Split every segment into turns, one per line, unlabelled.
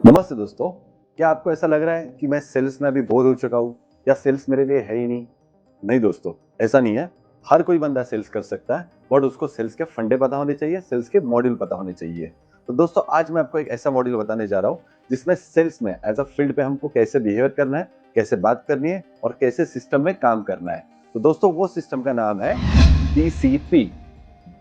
नमस्ते दोस्तों। क्या आपको ऐसा लग रहा है कि मैं सेल्स में अभी बोर हो चुका हूँ या सेल्स मेरे लिए है ही नहीं? नहीं दोस्तों, ऐसा नहीं है। हर कोई बंदा सेल्स कर सकता है, बट उसको सेल्स के फंडे पता होने चाहिए, सेल्स के मॉड्यूल पता होने चाहिए। तो दोस्तों, आज मैं आपको एक ऐसा मॉड्यूल बताने जा रहा हूँ जिसमें सेल्स में एज अ फील्ड पे हमको कैसे बिहेवियर करना है, कैसे बात करनी है और कैसे सिस्टम में काम करना है। तो दोस्तों, वो सिस्टम का नाम है BCP,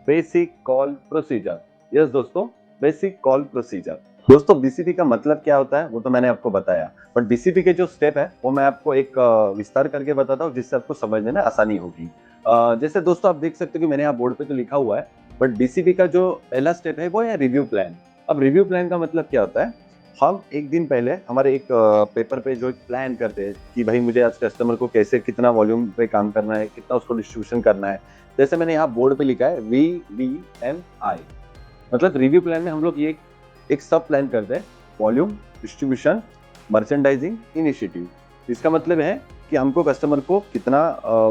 basic call procedure. Yes दोस्तों, बेसिक कॉल प्रोसीजर। दोस्तों, बीसीपी का मतलब क्या होता है वो तो मैंने आपको बताया, बट बीसीपी के जो स्टेप है वो मैं आपको एक विस्तार करके बताता हूँ जिससे आपको समझने में आसानी होगी। जैसे दोस्तों, आप देख सकते हो कि मैंने यहाँ बोर्ड पे तो लिखा हुआ है, बट बीसीपी का जो पहला स्टेप है वो है रिव्यू प्लान। अब रिव्यू प्लान का मतलब क्या होता है? हम एक दिन पहले हमारे एक पेपर पे जो एक प्लान करते हैं कि भाई मुझे आज कस्टमर को कैसे कितना वॉल्यूम पे काम करना है, कितना उसको डिस्ट्रीब्यूशन करना है। जैसे मैंने यहाँ बोर्ड पे लिखा है VVMI, मतलब रिव्यू प्लान में हम लोग ये एक सब प्लान करते हैं: वॉल्यूम, डिस्ट्रीब्यूशन, मर्चेंडाइजिंग, इनिशिएटिव। इसका मतलब है कि हमको कस्टमर को कितना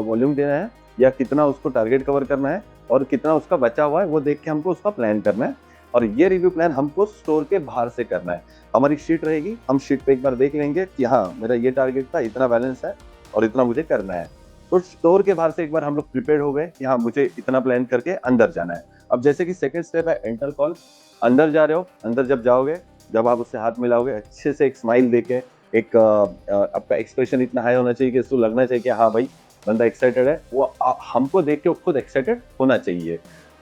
वॉल्यूम देना है या कितना उसको टारगेट कवर करना है और कितना उसका बचा हुआ है वो देख के हमको उसका प्लान करना है। और ये रिव्यू प्लान हमको स्टोर के बाहर से करना है। हमारी शीट रहेगी, हम शीट पे एक बार देख लेंगे कि हाँ, मेरा ये टारगेट था, इतना बैलेंस है और इतना मुझे करना है। तो स्टोर के बाहर से एक बार हम लोग प्रिपेयर हो गए कि हाँ, मुझे इतना प्लान करके अंदर जाना है। अब जैसे कि सेकंड स्टेप है एंटर कॉल। अंदर जा रहे हो, अंदर जब जाओगे, जब आप उससे हाथ मिलाओगे, अच्छे से एक स्माइल देके, एक आपका एक्सप्रेशन इतना हाई होना चाहिए कि इसको लगना चाहिए कि हाँ भाई, बंदा एक्साइटेड है। वो हमको देख के खुद एक्साइटेड होना चाहिए।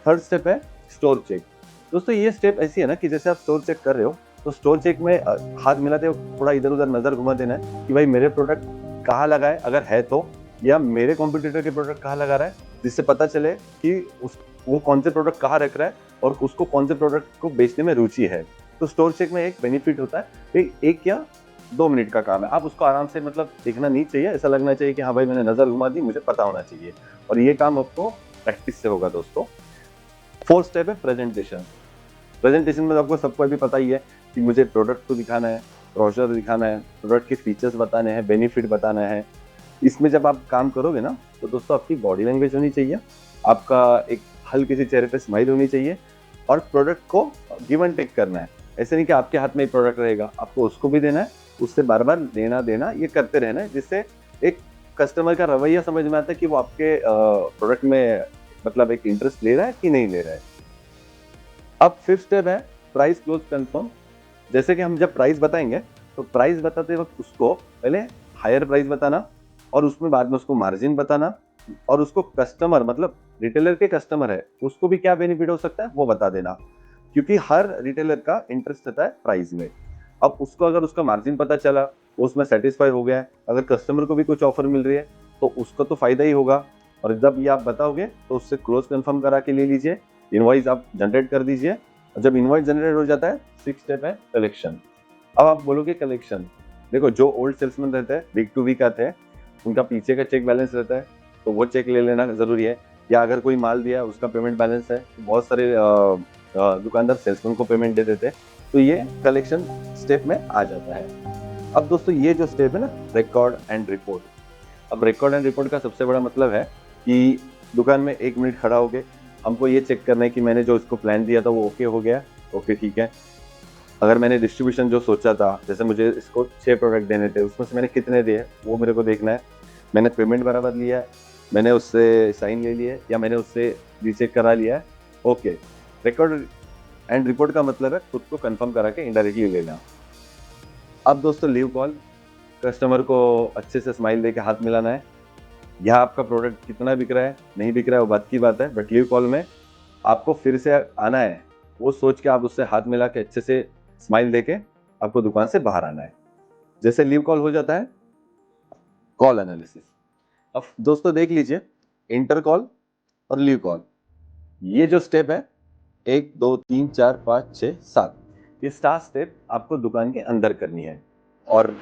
थर्ड स्टेप है स्टोर चेक। दोस्तों, ये स्टेप ऐसी है ना कि जैसे आप स्टोर चेक कर रहे हो, तो स्टोर चेक में हाथ मिलाते हो, थोड़ा इधर उधर नजर घुमा देना है कि भाई मेरे प्रोडक्ट कहाँ लगा है, अगर है तो, या मेरे कॉम्पिटिटर के प्रोडक्ट कहाँ लगा रहा है, जिससे पता चले कि उस वो कौन से प्रोडक्ट कहाँ रख रहा है और उसको कौन से प्रोडक्ट को बेचने में रुचि है। तो स्टोर चेक में एक बेनिफिट होता है, एक या 2 मिनट का काम है। आप उसको आराम से, मतलब देखना नहीं चाहिए, ऐसा लगना चाहिए कि हाँ भाई, मैंने नजर घुमा दी, मुझे पता होना चाहिए। और ये काम आपको प्रैक्टिस से होगा दोस्तों। फोर्थ स्टेप है प्रेजेंटेशन। प्रेजेंटेशन में आपको सबको अभी पता ही है कि मुझे प्रोडक्ट को दिखाना है, ब्रोशर दिखाना है, प्रोडक्ट के फीचर्स बताने हैं, बेनिफिट बताना है। इसमें जब आप काम करोगे ना, तो दोस्तों आपकी बॉडी लैंग्वेज होनी चाहिए, आपका एक हल्की सी चेहरे पे स्माइल होनी चाहिए और प्रोडक्ट को गिव एंड टेक करना है। ऐसे नहीं कि आपके हाथ में ही प्रोडक्ट रहेगा, आपको उसको भी देना है, उससे बार बार लेना देना ये करते रहना है, जिससे एक कस्टमर का रवैया समझ में आता है कि वो आपके प्रोडक्ट में मतलब एक इंटरेस्ट ले रहा है कि नहीं ले रहा है। अब फिफ्थ स्टेप है प्राइस क्लोज कंफर्म। जैसे कि हम जब प्राइस बताएंगे, तो प्राइस बताते वक्त उसको पहले हायर प्राइस बताना और उसमें बाद में उसको मार्जिन बताना और उसको कस्टमर, मतलब रिटेलर के कस्टमर है, उसको भी क्या बेनिफिट हो सकता है वो बता देना, क्योंकि हर रिटेलर का इंटरेस्ट रहता है प्राइस में। अब उसको अगर उसका मार्जिन पता चला, वो उसमें सेटिस्फाई हो गया है, अगर कस्टमर को भी कुछ ऑफर मिल रही है तो उसको तो फायदा ही होगा। और जब ये आप बताओगे तो उससे क्लोज कंफर्म करा के ले लीजिए, इनवॉइस आप जनरेट कर दीजिए। और जब इनवॉइस जनरेट हो जाता है, सिक्स स्टेप है कलेक्शन। अब आप बोलोगे कलेक्शन, देखो जो ओल्ड सेल्समैन रहते हैं, वीक टू वीक आते हैं, उनका पीछे का चेक बैलेंस रहता है, तो वो चेक ले लेना जरूरी है। या अगर कोई माल दिया, उसका पेमेंट बैलेंस है, तो बहुत सारे दुकानदार सेल्समैन को पेमेंट दे देते हैं, तो ये कलेक्शन स्टेप में आ जाता है। अब दोस्तों, ये जो स्टेप है ना, रिकॉर्ड एंड रिपोर्ट। अब रिकॉर्ड एंड रिपोर्ट का सबसे बड़ा मतलब है कि दुकान में 1 मिनट खड़ा हो गए, हमको ये चेक करना है कि मैंने जो इसको प्लान दिया था वो ओके हो गया। ओके, ठीक है। अगर मैंने डिस्ट्रीब्यूशन जो सोचा था, जैसे मुझे इसको 6 प्रोडक्ट देने थे, उसमें से मैंने कितने दिए वो मेरे को देखना है। मैंने पेमेंट बराबर लिया है, मैंने उससे साइन ले लिया है या मैंने उससे रीचेक करा लिया है। ओके। रिकॉर्ड एंड रिपोर्ट का मतलब है खुद को कंफर्म करा के इनडायरेक्टली लेना। अब दोस्तों, लीव कॉल। कस्टमर को अच्छे से स्माइल दे के हाथ मिलाना है। यहाँ आपका प्रोडक्ट कितना बिक रहा है, नहीं बिक रहा है, वो बात की बात है, बट लीव कॉल में आपको फिर से आना है, वो सोच के आप उससे हाथ मिला के अच्छे से स्माइल देके आपको दुकान से बाहर आना है। जैसे लीव कॉल हो जाता है, कॉल एनालिसिस। अब दोस्तों देख लीजिए, इंटर कॉल और लीव कॉल, ये जो स्टेप है, 1 2 3 4 5 6 7, ये 7 स्टेप आपको दुकान के अंदर करनी है। और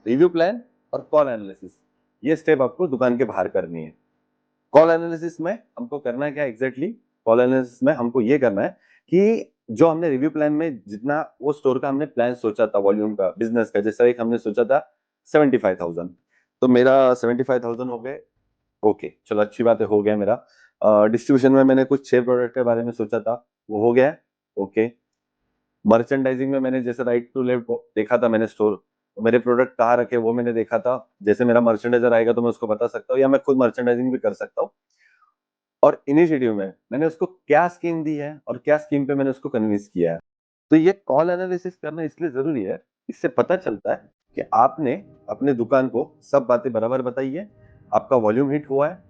रिव्यू प्लान और कॉल एनालिसिस, ये स्टेप आपको दुकान के बाहर करनी है। कॉल एनालिसिस में हमको करना क्या एग्जैक्टली? कॉल एनालिसिस में हमको ये करना है कि जो हमने रिव्यू प्लान में जितना वो स्टोर का हमने प्लान सोचा था, वॉल्यूम का, बिजनेस का, जैसा एक हमने सोचा था 75,000, तो मेरा 75,000 हो गए। ओके, चलो अच्छी बात है, हो गया मेरा। डिस्ट्रीब्यूशन में मैंने कुछ 6 प्रोडक्ट के बारे में सोचा था, वो हो गया। ओके। मर्चेंडाइजिंग में मैंने जैसे राइट टू लेफ्ट देखा था मैंने स्टोर, मेरे प्रोडक्ट कहाँ रखे वो मैंने देखा था। जैसे मेरा मर्चेंडाइजर आएगा तो मैं उसको बता सकता हूँ, या मैं खुद मर्चेंडाइजिंग भी कर सकता हूँ। और इनिशिएटिव में मैंने उसको क्या स्कीम दी है और क्या स्कीम पे मैंने उसको कन्विंस किया है। तो ये कॉल एनालिसिस करना इसलिए ज़रूरी है, इससे पता चलता है कि आपने अपने दुकान को सब बातें बराबर बताई है, आपका वॉल्यूम हिट हुआ है,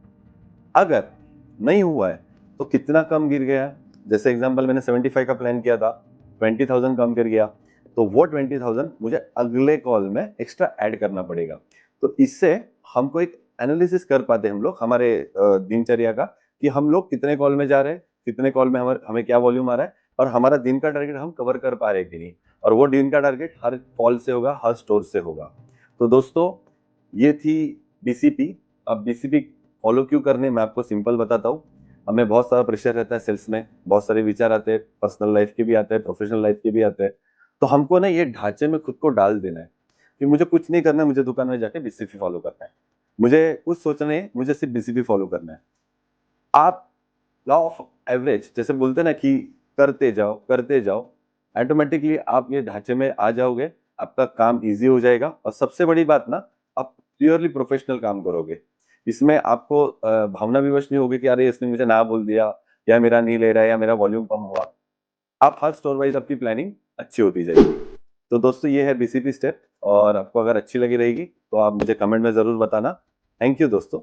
अगर नहीं हुआ है, तो कितना कम गिर गया है। जैसे एग्ज़ाम्पल मैंने 75 का प्लान किया था, 20,000 कम गिर गया, तो वो 20,000 मुझे अगले कॉल में एक्स्ट्रा ऐड करना पड़ेगा। तो इससे हमको एक एनालिसिस कर पाते हैं हम लोग हमारे दिनचर्या का, कि हम लोग कितने कॉल में जा रहे हैं, कितने कॉल में हमें क्या वॉल्यूम आ रहा है और हमारा दिन का टारगेट हम कवर कर पा रहे हैं कि नहीं। और वो दिन का टारगेट हर कॉल से होगा, हर स्टोर से होगा। तो दोस्तों, ये थी बीसीपी। अब बीसीपी फॉलो क्यों करने, मैं आपको सिंपल बताता हूँ। हमें बहुत सारा प्रेशर रहता है सेल्स में, बहुत सारे विचार आते हैं, पर्सनल लाइफ के भी आते हैं, प्रोफेशनल लाइफ के भी आते हैं। तो हमको ना ये ढांचे में खुद को डाल देना है कि मुझे कुछ नहीं करना है, मुझे दुकान में जाके बीसीपी फॉलो करना है, मुझे कुछ सोचना नहीं है, मुझे सिर्फ बीसीपी फॉलो करना है। आप लॉ ऑफ एवरेज जैसे बोलते हैं ना कि करते जाओ, ऑटोमेटिकली आप ये ढांचे में आ जाओगे, आपका काम ईज़ी हो जाएगा और सबसे बड़ी बात ना, आप प्योरली प्रोफेशनल काम करोगे। इसमें आपको भावना विवश नहीं होगी कि अरे इसने मुझे ना बोल दिया, या मेरा नहीं ले रहा है, या मेरा वॉल्यूम कम हुआ। आप हर स्टोर वाइज़ आपकी प्लानिंग अच्छी होती जाएगी। तो दोस्तों, ये है बीसीपी स्टेप, और आपको अगर अच्छी लगी रहेगी तो आप मुझे कमेंट में ज़रूर बताना। थैंक यू दोस्तों।